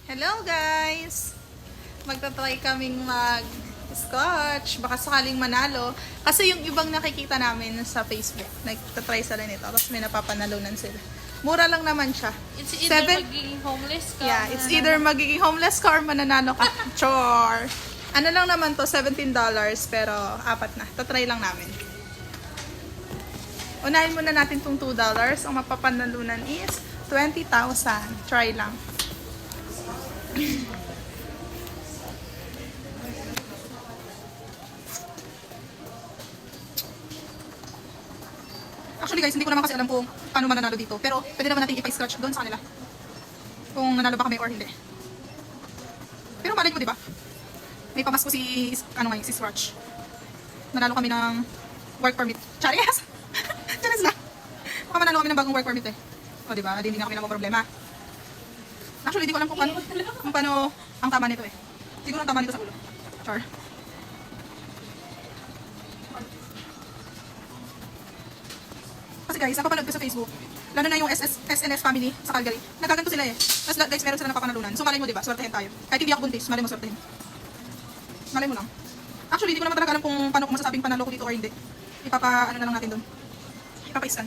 Hello guys! Magta-try kaming mag-scotch. Baka sakaling manalo. Kasi yung ibang nakikita namin sa Facebook, nagta-try sila nito. Tapos may napapanalunan sila. Mura lang naman siya. It's either magiging homeless ka. Yeah, it's either magiging homeless ka or mananalo ka. Chor! Ano lang naman to, $17. Pero apat na. Tatry lang namin. Unahin muna natin tong $2. Ang mapapanalunan is 20,000. Try lang. Actually guys, hindi ko naman kasi alam kung paano mananalo dito. Pero pwede naman natin ipa-scratch doon sa kanila. Kung nanalo ba kami or hindi. Pero malay mo, di ba? May pamasko si, si Scratch. Nanalo kami ng work permit. Charis! Charis na! Baka manalo kami ng bagong work permit eh. O di ba? Hindi na kami lang problema. Actually, hindi ko alam kung paano ang tama nito eh. Siguro ang tama nito sa ulo. Char. Kasi guys, napapanood ko sa Facebook, lalo na yung SNS family sa Calgary, nagaganto sila eh. Tapos guys, meron sila napapanalunan. So malay mo diba, swertehin tayo. Kahit hindi ako buntis, malay mo swertehin. Malay mo lang. Actually, hindi ko naman talaga alam kung paano ko masasabing panalo ko dito or hindi. Ano na lang natin doon. Ipapa-scan.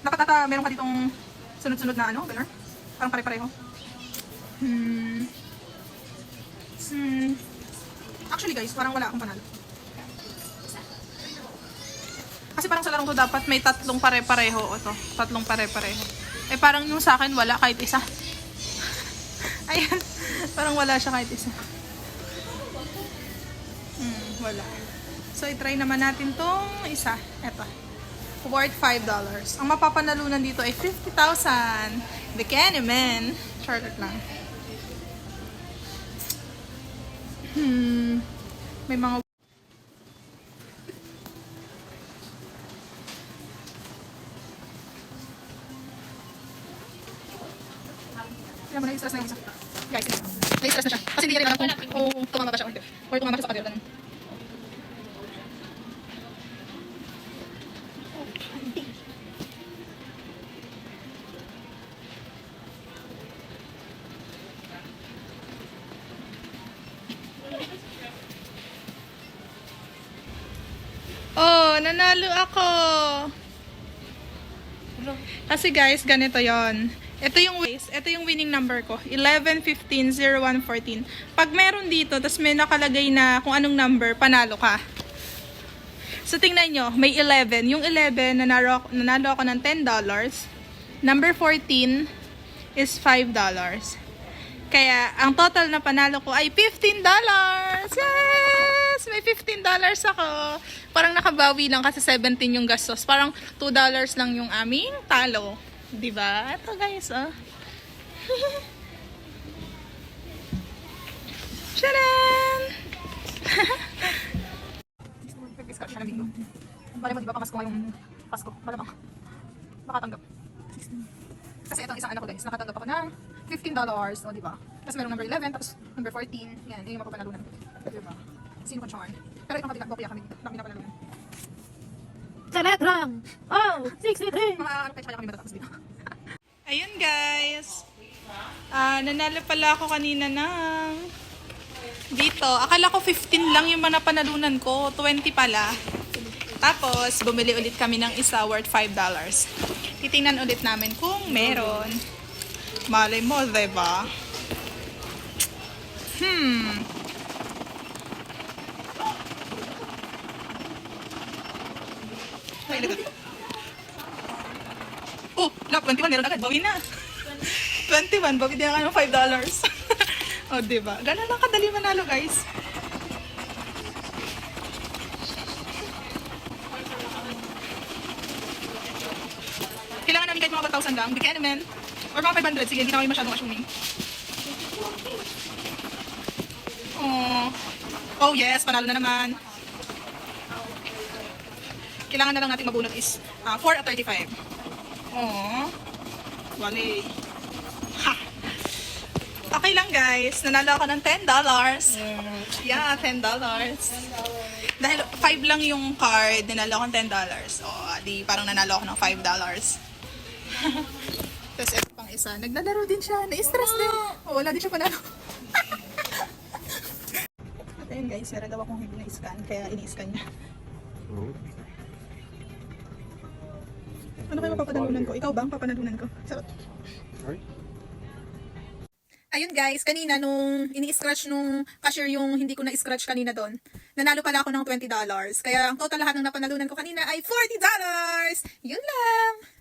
Dapat ata meron ka ditong sunod-sunod na ano, banner? Parang pare-pareho. Actually guys, parang wala akong panalo. Kasi parang sa larong to dapat may tatlong pare-pareho. O to, tatlong pare-pareho. Eh parang yung sa akin wala kahit isa. Ayan, parang wala siya kahit isa. Wala. So i-try naman natin tong isa. Eto. Worth $5. Ang mapapanalunan dito ay 50,000. The Candyman. Charlotte lang. May mga alam mo na, stress na yung isa. Guys, na-stress na siya. Kasi hindi niya rin alam kung tumama ba siya or hindi. Or tumama siya sa pader. Ganun. Oh, nanalo ako. Kasi guys, ganito yon. Ito yung winning number ko. 11, 15, 01, 14. Pag meron dito, tas may nakalagay na kung anong number, panalo ka. So tingnan nyo, may 11. Yung 11, nanalo ako ng $10. Number 14 is $5. Kaya, ang total na panalo ko ay $15! Yes! May $15 ako. Parang nakabawi lang kasi 17 yung gastos. Parang $2 lang yung aming talo. Diba? Ito guys, oh. Tcharan! Nag-discount siya na dito. Bale mo, diba, pamasko ngayong Pasko. Malamang. Makatanggap. Kasi itong isang anak ko guys, nakatanggap ako ng $15. O, diba? Tapos merong number 11, tapos number 14. Yan, yung mapapanalunan. Diba? Sino ko charm? Pero itong kapila, bopia kami. Kami napanalunan. Telegram! Oh! 63! Mga ano kaya kami matatapos dito. Ayun guys. Nanalo pala ako kanina ng dito. Akala ko 15 lang yung manapanalunan ko. 20 pala. Tapos, bumili ulit kami ng isa worth $5. Titingnan ulit namin kung meron. Malay mo, diba? Ay, lagot. Oh, look, 21 meron agad. Bawi na. 21, bawi din ako ng $5. O, diba? Gano'n lang kadali manalo, guys. Kailangan namin kahit mga 1,000 lang. The Candyman. Or mga 500. Sige, hindi na kayo masyadong assuming. Oh, yes. Panalo na naman. Kailangan na lang natin mabunot is 4 at 35. Oh, wali. Ha! Okay lang guys. Nanalo ako ng $10. Yeah, $10. Dahil 5 lang yung card, nanalo ako ng $10. Oh, di parang nanalo ako ng $5. Tapos ito pang isa. Naglalaro din siya. Na-stress din. Oh, wala din siya panalo. At ayun guys, meron daw akong hindi na-scan. Kaya ini-scan niya. Ano kayo mapapanalunan ko? Ikaw ba ang papanalunan ko? Sarot. Ayun guys, kanina nung ini-scratch nung cashier yung hindi ko na-scratch kanina doon, nanalo pala ako ng $20. Kaya ang total lahat ng napanalunan ko kanina ay $40! Yun lang!